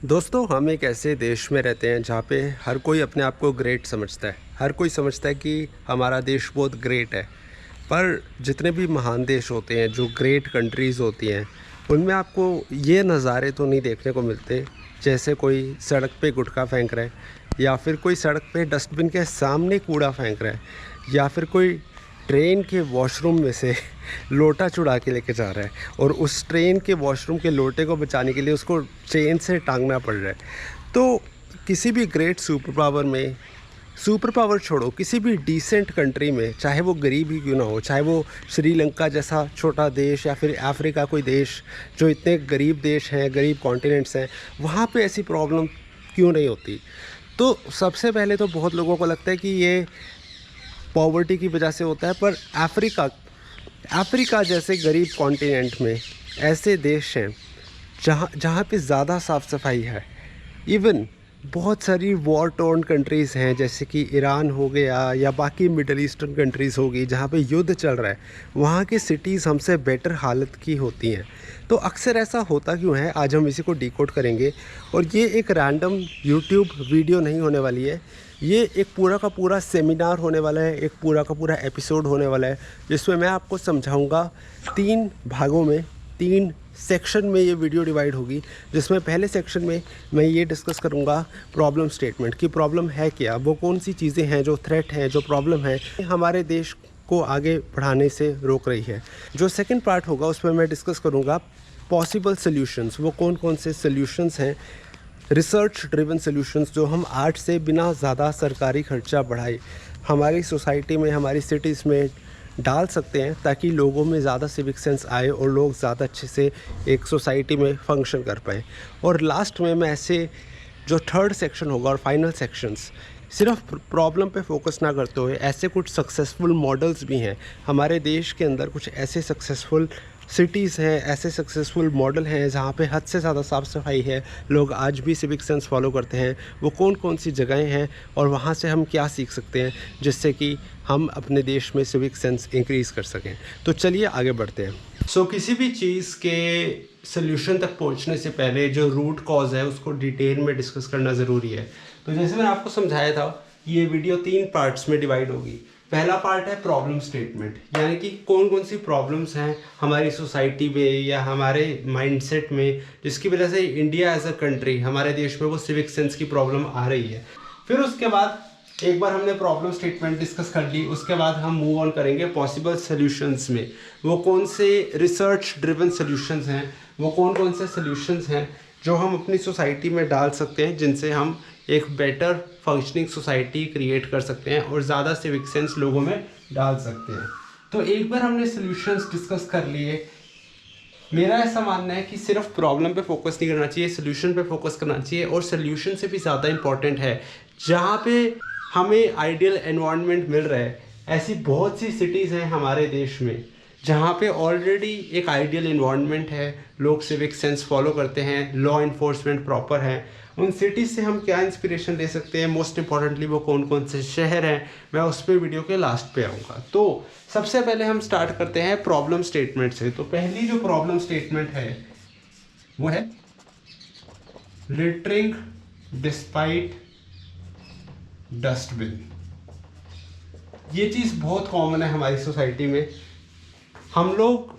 दोस्तों, हम एक ऐसे देश में रहते हैं जहाँ पे हर कोई अपने आप को ग्रेट समझता है। हर कोई समझता है कि हमारा देश बहुत ग्रेट है। पर जितने भी महान देश होते हैं, जो ग्रेट कंट्रीज़ होती हैं, उनमें आपको ये नज़ारे तो नहीं देखने को मिलते। जैसे कोई सड़क पे गुटखा फेंक रहा है, या फिर कोई सड़क पे डस्टबिन के सामने कूड़ा फेंक रहा है, या फिर कोई ट्रेन के वॉशरूम में से लोटा चुरा के लेके जा रहा है और उस ट्रेन के वॉशरूम के लोटे को बचाने के लिए उसको चेन से टांगना पड़ रहा है। तो किसी भी ग्रेट सुपर पावर में, सुपर पावर छोड़ो, किसी भी डिसेंट कंट्री में, चाहे वो गरीब ही क्यों ना हो, चाहे वो श्रीलंका जैसा छोटा देश या फिर अफ्रीका कोई देश जो इतने गरीब देश हैं, गरीब कॉन्टिनेंट्स हैं, वहाँ पे ऐसी प्रॉब्लम क्यों नहीं होती। तो सबसे पहले तो बहुत लोगों को लगता है कि ये पॉवर्टी की वजह से होता है, पर अफ्रीका जैसे गरीब कॉन्टिनेंट में ऐसे देश हैं जहाँ जहाँ पे ज़्यादा साफ़ सफाई है। इवन बहुत सारी वॉर टॉर्न कंट्रीज़ हैं, जैसे कि ईरान हो गया या बाकी मिडल ईस्टर्न कंट्रीज़ होगी जहाँ पे युद्ध चल रहा है, वहाँ की सिटीज़ हमसे बेटर हालत की होती हैं। तो अक्सर ऐसा होता क्यों है, आज हम इसी को डिकोड करेंगे। और ये एक रैंडम यूट्यूब वीडियो नहीं होने वाली है, ये एक पूरा का पूरा सेमिनार होने वाला है, एक पूरा का पूरा एपिसोड होने वाला है, जिसमें मैं आपको समझाऊंगा 3 भागों में, 3 सेक्शन में ये वीडियो डिवाइड होगी। जिसमें पहले सेक्शन में मैं ये डिस्कस करूँगा प्रॉब्लम स्टेटमेंट की प्रॉब्लम है क्या, वो कौन सी चीज़ें हैं जो थ्रेट हैं, जो प्रॉब्लम है हमारे देश को आगे बढ़ाने से रोक रही है। जो सेकंड पार्ट होगा उसमें मैं डिस्कस करूँगा पॉसिबल सॉल्यूशंस, वो कौन कौन से सॉल्यूशंस हैं, रिसर्च ड्रिवन सॉल्यूशंस जो हम आर्ट से बिना ज़्यादा सरकारी खर्चा बढ़ाए हमारी सोसाइटी में, हमारी सिटीज़ में डाल सकते हैं, ताकि लोगों में ज़्यादा सिविक सेंस आए और लोग ज़्यादा अच्छे से एक सोसाइटी में फंक्शन कर पाएँ। और लास्ट में मैं ऐसे जो थर्ड सेक्शन होगा और फाइनल सेक्शंस, सिर्फ प्रॉब्लम पे फोकस ना करते हुए ऐसे कुछ सक्सेसफुल मॉडल्स भी हैं हमारे देश के अंदर, कुछ ऐसे सक्सेसफुल सिटीज़ हैं, ऐसे सक्सेसफुल मॉडल हैं जहाँ पे हद से ज़्यादा साफ़ सफाई है, लोग आज भी सिविक सेंस फॉलो करते हैं। वो कौन कौन सी जगहें हैं और वहाँ से हम क्या सीख सकते हैं जिससे कि हम अपने देश में सिविक सेंस इंक्रीज़ कर सकें। तो चलिए आगे बढ़ते हैं। किसी भी चीज़ के सल्यूशन तक पहुँचने से पहले जो रूट कॉज है उसको डिटेल में डिस्कस करना ज़रूरी है। तो जैसे मैंने आपको समझाया था, ये वीडियो 3 पार्ट्स में डिवाइड होगी। पहला पार्ट है प्रॉब्लम स्टेटमेंट, यानी कि कौन कौन सी प्रॉब्लम्स हैं हमारी सोसाइटी में या हमारे माइंडसेट में, जिसकी वजह से इंडिया एज अ कंट्री, हमारे देश में वो सिविक सेंस की प्रॉब्लम आ रही है। फिर उसके बाद एक बार हमने प्रॉब्लम स्टेटमेंट डिस्कस कर ली, उसके बाद हम मूव ऑन करेंगे पॉसिबल सॉल्यूशंस में। वो कौन से रिसर्च ड्रिवन सॉल्यूशंस हैं, वो कौन कौन से सॉल्यूशंस हैं जो हम अपनी सोसाइटी में डाल सकते हैं, जिनसे हम एक बेटर फंक्शनिंग सोसाइटी क्रिएट कर सकते हैं और ज़्यादा सिविक सेंस लोगों में डाल सकते हैं। तो एक बार हमने सॉल्यूशंस डिस्कस कर लिए। मेरा ऐसा मानना है कि सिर्फ प्रॉब्लम पे फोकस नहीं करना चाहिए, सॉल्यूशन पे फोकस करना चाहिए। और सॉल्यूशन से भी ज़्यादा इम्पॉर्टेंट है जहाँ पे हमें आइडियल एनवायरनमेंट मिल रहा है। ऐसी बहुत सी सिटीज़ हैं हमारे देश में जहाँ पे ऑलरेडी एक आइडियल एनवायरनमेंट है, लोग सिविक सेंस फॉलो करते हैं, लॉ इन्फोर्समेंट प्रॉपर है। उन सिटीज़ से हम क्या इंस्पिरेशन ले सकते हैं, मोस्ट इंपॉर्टेंटली वो कौन कौन से शहर हैं, मैं उस पर वीडियो के लास्ट पे आऊँगा। तो सबसे पहले हम स्टार्ट करते हैं प्रॉब्लम स्टेटमेंट से। तो पहली जो प्रॉब्लम स्टेटमेंट है वो है लिटरिंग डिस्पाइट डस्टबिन। ये चीज़ बहुत कॉमन है हमारी सोसाइटी में। हम लोग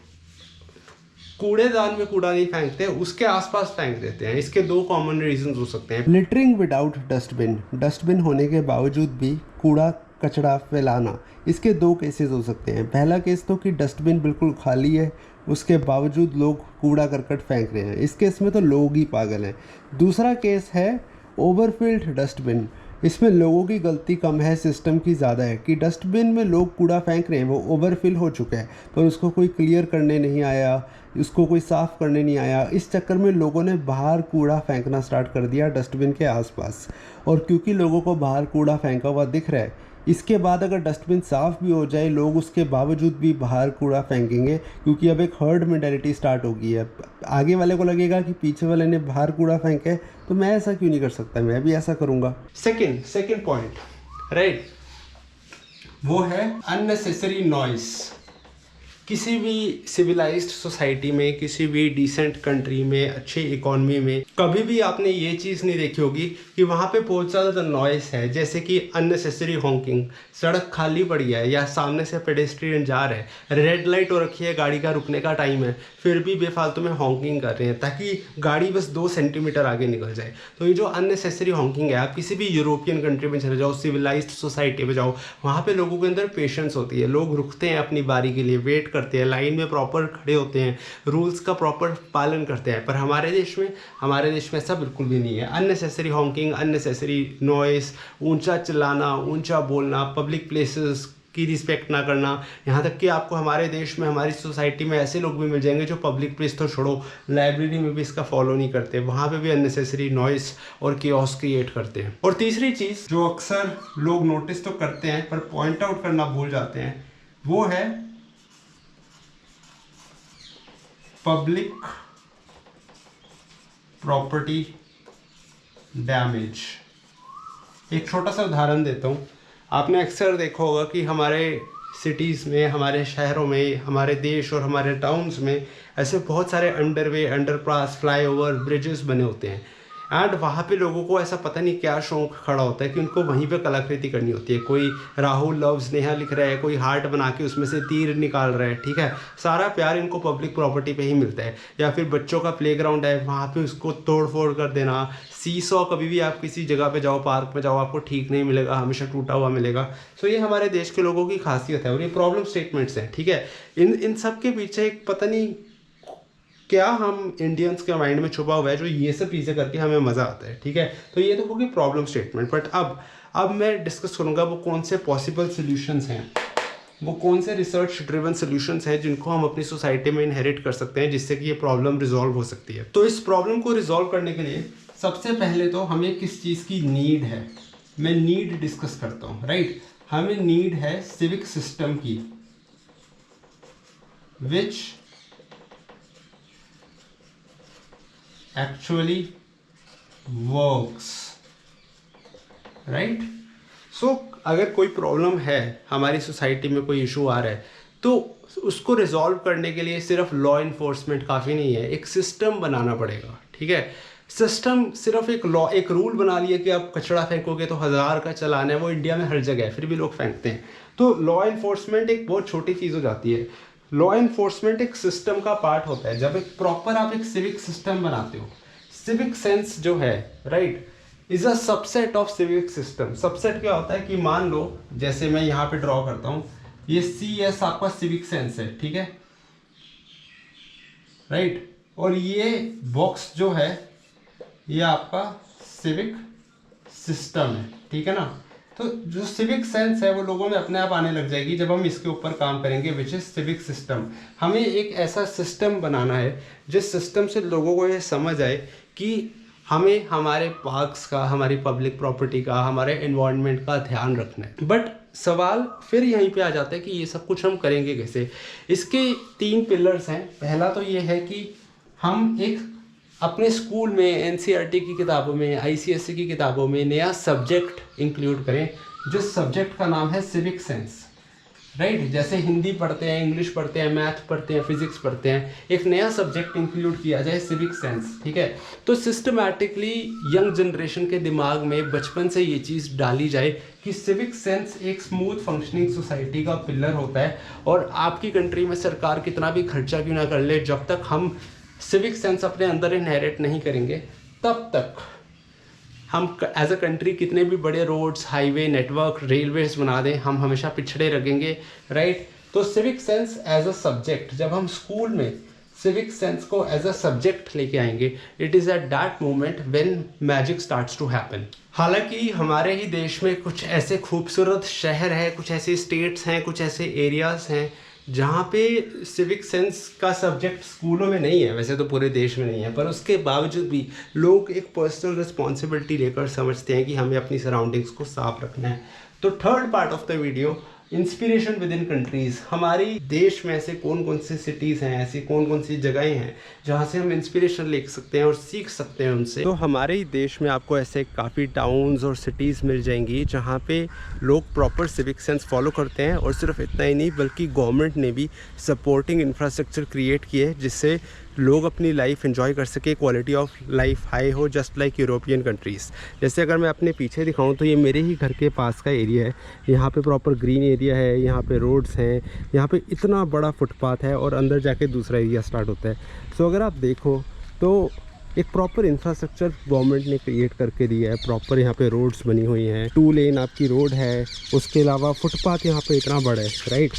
कूड़ेदान में कूड़ा नहीं फेंकते, उसके आसपास फेंक देते हैं। इसके 2 कॉमन रीजंस हो सकते हैं। लिटरिंग विदाउट डस्टबिन, डस्टबिन होने के बावजूद भी कूड़ा कचरा फैलाना। इसके 2 केसेस हो सकते हैं। पहला केस तो कि डस्टबिन बिल्कुल खाली है, उसके बावजूद लोग कूड़ा करकट फेंक रहे हैं, इस केस में तो लोग ही पागल हैं। दूसरा केस है ओवरफिल्ड डस्टबिन। इसमें लोगों की गलती कम है, सिस्टम की ज़्यादा है कि डस्टबिन में लोग कूड़ा फेंक रहे हैं, वो ओवरफिल हो चुका है, पर उसको कोई क्लियर करने नहीं आया, उसको कोई साफ़ करने नहीं आया। इस चक्कर में लोगों ने बाहर कूड़ा फेंकना स्टार्ट कर दिया डस्टबिन के आसपास। और क्योंकि लोगों को बाहर कूड़ा फेंका हुआ दिख रहा है, इसके बाद अगर डस्टबिन साफ़ भी हो जाए, लोग उसके बावजूद भी बाहर कूड़ा फेंकेंगे, क्योंकि अब एक हर्ड मेंटालिटी स्टार्ट हो गई है। आगे वाले को लगेगा कि पीछे वाले ने बाहर कूड़ा फेंका है तो मैं ऐसा क्यों नहीं कर सकता, मैं भी ऐसा करूँगा। सेकेंड पॉइंट राइट, वो है अननेसेसरी नॉइस। किसी भी सिविलाइज्ड सोसाइटी में, किसी भी डिसेंट कंट्री में, अच्छी इकोनॉमी में कभी भी आपने ये चीज़ नहीं देखी होगी कि वहाँ पे बहुत ज़्यादा नॉइस है, जैसे कि अननेसेसरी हॉकिंग। सड़क खाली पड़ी है या सामने से पेडेस्ट्रियन जा रहे हैं, रेड लाइट हो रखी है, गाड़ी का रुकने का टाइम है, फिर भी बेफालतू में हॉकिंग कर रहे हैं ताकि गाड़ी बस 2 सेंटीमीटर आगे निकल जाए। तो ये जो अननेसेसरी हॉकिंग है, आप किसी भी यूरोपियन कंट्री में चले जाओ, सिविलाइज्ड सोसाइटी में जाओ, वहाँ पे लोगों के अंदर पेशेंस होती है, लोग रुकते हैं अपनी बारी के लिए, वेट करते हैं, लाइन में प्रॉपर खड़े होते हैं, रूल्स का प्रॉपर पालन करते हैं। पर हमारे देश में ऐसा बिल्कुल भी नहीं है। अननेसेसरी हॉकिंग, अननेसेसरी नॉइस, ऊंचा चिल्लाना, ऊंचा बोलना, पब्लिक प्लेसेस की रिस्पेक्ट ना करना। यहाँ तक कि आपको हमारे देश में, हमारी सोसाइटी में ऐसे लोग भी मिल जाएंगे जो पब्लिक प्लेस तो छोड़ो, लाइब्रेरी में भी इसका फॉलो नहीं करते, वहाँ पे भी अननेसेसरी नॉइस और केओस क्रिएट करते हैं। और तीसरी चीज़ जो अक्सर लोग नोटिस तो करते हैं पर पॉइंट आउट करना भूल जाते हैं, वो है पब्लिक प्रॉपर्टी डैमेज। एक छोटा सा उदाहरण देता हूँ। आपने अक्सर देखा होगा कि हमारे सिटीज़ में, हमारे शहरों में, हमारे देश और हमारे टाउन्स में ऐसे बहुत सारे अंडरवे, अंडरपास, फ्लाईओवर, ब्रिजेस बने होते हैं। एंड वहाँ पे लोगों को ऐसा पता नहीं क्या शौक खड़ा होता है कि उनको वहीं पे कलाकृति करनी होती है। कोई राहुल लव्स नेहा लिख रहा है, कोई हार्ट बना के उसमें से तीर निकाल रहा है, ठीक है। सारा प्यार इनको पब्लिक प्रॉपर्टी पे ही मिलता है। या फिर बच्चों का प्लेग्राउंड है, वहाँ पे उसको तोड़ फोड़ कर देना। सीसॉ, कभी भी आप किसी जगह पे जाओ, पार्क में जाओ, आपको ठीक नहीं मिलेगा, हमेशा टूटा हुआ मिलेगा। सो ये हमारे देश के लोगों की खासियत है और ये प्रॉब्लम स्टेटमेंट्स हैं, ठीक है। इन सब के पीछे एक पता नहीं क्या हम इंडियंस के माइंड में छुपा हुआ है जो ये सब चीज़ें करके हमें मज़ा आता है, ठीक है। तो ये तो होगी प्रॉब्लम स्टेटमेंट। बट अब मैं डिस्कस करूँगा वो कौन से पॉसिबल सोल्यूशंस हैं, वो कौन से रिसर्च ड्रिवन सोल्यूशंस हैं जिनको हम अपनी सोसाइटी में इनहेरिट कर सकते हैं, जिससे कि ये प्रॉब्लम रिजॉल्व हो सकती है। तो इस प्रॉब्लम को रिजॉल्व करने के लिए सबसे पहले तो हमें किस चीज़ की नीड है, मैं नीड डिस्कस करता हूँ, राइट। हमें नीड है सिविक सिस्टम की, विच actually works, right? So अगर कोई प्रॉब्लम है, हमारी सोसाइटी में कोई इशू आ रहा है, तो उसको रिजॉल्व करने के लिए सिर्फ लॉ इन्फोर्समेंट काफ़ी नहीं है, एक सिस्टम बनाना पड़ेगा, ठीक है। सिस्टम सिर्फ एक रूल बना लिया कि आप कचरा फेंकोगे तो 1000 का चालान है, वो इंडिया में हर जगह है, फिर भी लोग फेंकते हैं। तो लॉ इन्फोर्समेंट एक बहुत छोटी चीज़ हो जाती है। लॉ इन्फोर्समेंट एक सिस्टम का पार्ट होता है। जब एक प्रॉपर आप एक सिविक सिस्टम बनाते हो, सिविक सेंस जो है, right, is a subset of civic system. Subset क्या होता है कि मान लो, जैसे मैं यहाँ पे ड्रॉ करता हूँ, ये CS आपका सिविक सेंस है, ठीक है, राइट। और ये बॉक्स जो है ये आपका सिविक सिस्टम है, ठीक है ना। तो जो सिविक सेंस है वो लोगों में अपने आप आने लग जाएगी जब हम इसके ऊपर काम करेंगे, विच इज सिविक सिस्टम। हमें एक ऐसा सिस्टम बनाना है जिस सिस्टम से लोगों को ये समझ आए कि हमें हमारे पार्क्स का, हमारी पब्लिक प्रॉपर्टी का, हमारे एनवायरनमेंट का ध्यान रखना है। बट सवाल फिर यहीं पे आ जाता है कि ये सब कुछ हम करेंगे कैसे। इसके 3 पिलर्स हैं। पहला तो ये है कि हम एक अपने स्कूल में NCERT की किताबों में, ICSE की किताबों में नया सब्जेक्ट इंक्लूड करें, जिस सब्जेक्ट का नाम है सिविक सेंस, राइट। जैसे हिंदी पढ़ते हैं, इंग्लिश पढ़ते हैं, मैथ पढ़ते हैं, फिजिक्स पढ़ते हैं, एक नया सब्जेक्ट इंक्लूड किया जाए सिविक सेंस, ठीक है। तो सिस्टमैटिकली यंग जनरेशन के दिमाग में बचपन से ये चीज़ डाली जाए कि सिविक सेंस एक स्मूथ फंक्शनिंग सोसाइटी का पिलर होता है। और आपकी कंट्री में सरकार कितना भी खर्चा क्यों ना कर ले, जब तक हम सिविक सेंस अपने अंदर इनहेरिट नहीं करेंगे, तब तक हम एज अ कंट्री कितने भी बड़े रोड्स, हाईवे नेटवर्क, रेलवेज बना दें, हम हमेशा पिछड़े रहेंगे, राइट। तो civic sense as a subject, जब हम स्कूल में सिविक सेंस को एज अ सब्जेक्ट लेके आएंगे, it is at that moment when magic starts to happen. हालांकि हमारे ही देश में कुछ ऐसे खूबसूरत शहर हैं, कुछ ऐसे स्टेट्स हैं, कुछ ऐसे एरियाज़ हैं जहाँ पे सिविक सेंस का सब्जेक्ट स्कूलों में नहीं है। वैसे तो पूरे देश में नहीं है, पर उसके बावजूद भी लोग एक पर्सनल रिस्पॉन्सिबिलिटी लेकर समझते हैं कि हमें अपनी सराउंडिंग्स को साफ रखना है। तो third part of the video inspiration with in countries. हमारी देश में ऐसे कौन कौन सी सिटीज़ हैं, ऐसी कौन कौन सी जगहें हैं जहाँ से हम इंस्पिरेशन ले सकते हैं और सीख सकते हैं उनसे। तो हमारे ही देश में आपको ऐसे काफ़ी टाउन्स और सिटीज़ मिल जाएंगी जहाँ पे लोग प्रॉपर सिविक सेंस फॉलो करते हैं। और सिर्फ इतना ही नहीं बल्कि गवर्नमेंट ने भी सपोर्टिंग इंफ्रास्ट्रक्चर क्रिएट किए है जिससे लोग अपनी लाइफ एंजॉय कर सके, क्वालिटी ऑफ लाइफ हाई हो, जस्ट लाइक यूरोपियन कंट्रीज़। जैसे अगर मैं अपने पीछे दिखाऊं तो ये मेरे ही घर के पास का एरिया है। यहाँ पे प्रॉपर ग्रीन एरिया है, यहाँ पे रोड्स हैं, यहाँ पे इतना बड़ा फुटपाथ है और अंदर जाके दूसरा एरिया स्टार्ट होता है। सो अगर आप देखो तो एक प्रॉपर इंफ्रास्ट्रक्चर गवर्नमेंट ने क्रिएट करके दिया है। प्रॉपर यहाँ पे रोड्स बनी हुई हैं, 2 लेन आपकी रोड है, उसके अलावा फुटपाथ यहाँ पे इतना बड़ा है, राइट।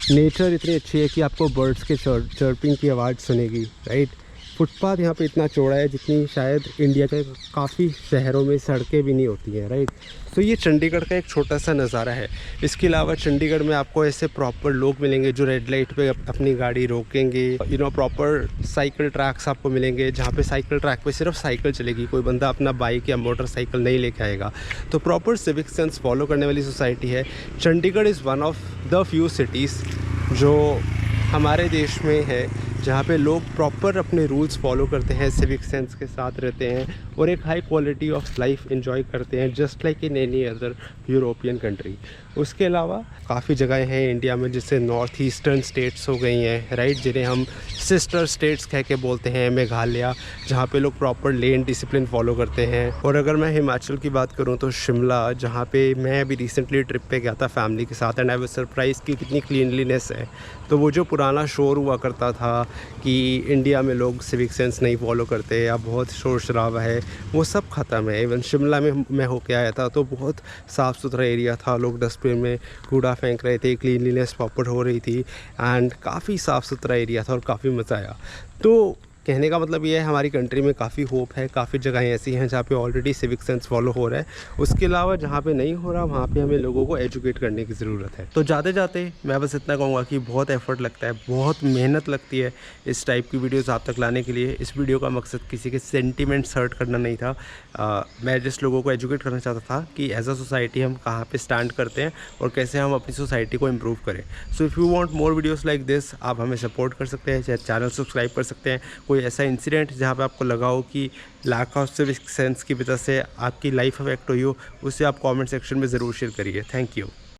नेचर इतनी अच्छी है कि आपको बर्ड्स के चर्पिंग की आवाज़ सुनेगी, राइट। फुटपाथ यहाँ पे इतना चौड़ा है जितनी शायद इंडिया के काफ़ी शहरों में सड़कें भी नहीं होती हैं, राइट। तो ये चंडीगढ़ का एक छोटा सा नज़ारा है। इसके अलावा चंडीगढ़ में आपको ऐसे प्रॉपर लोग मिलेंगे जो रेड लाइट पे अपनी गाड़ी रोकेंगे। प्रॉपर साइकिल ट्रैक्स आपको मिलेंगे जहाँ पे साइकिल ट्रैक पे सिर्फ साइकिल चलेगी, कोई बंदा अपना बाइक या मोटरसाइकिल नहीं लेके आएगा। तो प्रॉपर सिविक सेंस फॉलो करने वाली सोसाइटी है। Chandigarh is one of the few cities जो हमारे देश में है जहाँ पे लोग प्रॉपर अपने रूल्स फॉलो करते हैं, सिविक सेंस के साथ रहते हैं और एक high quality of life enjoy करते हैं, just like in any other European country. उसके अलावा काफ़ी जगहें हैं इंडिया में जैसे नॉर्थ ईस्टर्न स्टेट्स हो गई हैं, राइट, जिन्हें हम सिस्टर स्टेट्स कह के बोलते हैं। मेघालय, जहाँ पे लोग प्रॉपर लेन डिसिप्लिन फॉलो करते हैं। और अगर मैं हिमाचल की बात करूँ तो शिमला, जहाँ पे मैं अभी रिसेंटली ट्रिप पे गया था फैमिली के साथ, एंड आई वाज सरप्राइज कि कितनी क्लीनलीनेस है। तो वो जो पुराना शोर हुआ करता था कि इंडिया में लोग सिविक सेंस नहीं फॉलो करते या बहुत शोर शराबा है, वो सब ख़त्म है। इवन शिमला में मैं होके आया था तो बहुत साफ़ सुथरा एरिया था, लोग डस्टबिन में कूड़ा फेंक रहे थे, क्लीनलीनेस प्रॉपर हो रही थी एंड काफ़ी साफ़ सुथरा एरिया था और काफ़ी मज़ा आया। तो कहने का मतलब ये है हमारी कंट्री में काफ़ी होप है, काफ़ी जगहें ऐसी हैं जहाँ पे ऑलरेडी सिविक सेंस फॉलो हो रहा है। उसके अलावा जहाँ पे नहीं हो रहा वहाँ पे हमें लोगों को एजुकेट करने की ज़रूरत है। तो जाते जाते मैं बस इतना कहूँगा कि बहुत एफर्ट लगता है, बहुत मेहनत लगती है इस टाइप की वीडियोज़ आप तक लाने के लिए। इस वीडियो का मकसद किसी के सेंटिमेंट्स हर्ट करना नहीं था। मैं जिस लोगों को एजुकेट करना चाहता था कि एज अ सोसाइटी हम कहाँ पर स्टैंड करते हैं और कैसे हम अपनी सोसाइटी को इम्प्रूव करें। So if you want more videos like this, आप हमें सपोर्ट कर सकते हैं, चैनल सब्सक्राइब कर सकते हैं। कोई ऐसा इंसिडेंट जहाँ पे आपको लगा हो कि लैक ऑफ सिविक सेंस की वजह से आपकी लाइफ अफेक्ट हुई हो, उससे आप कमेंट सेक्शन में ज़रूर शेयर करिए। Thank you.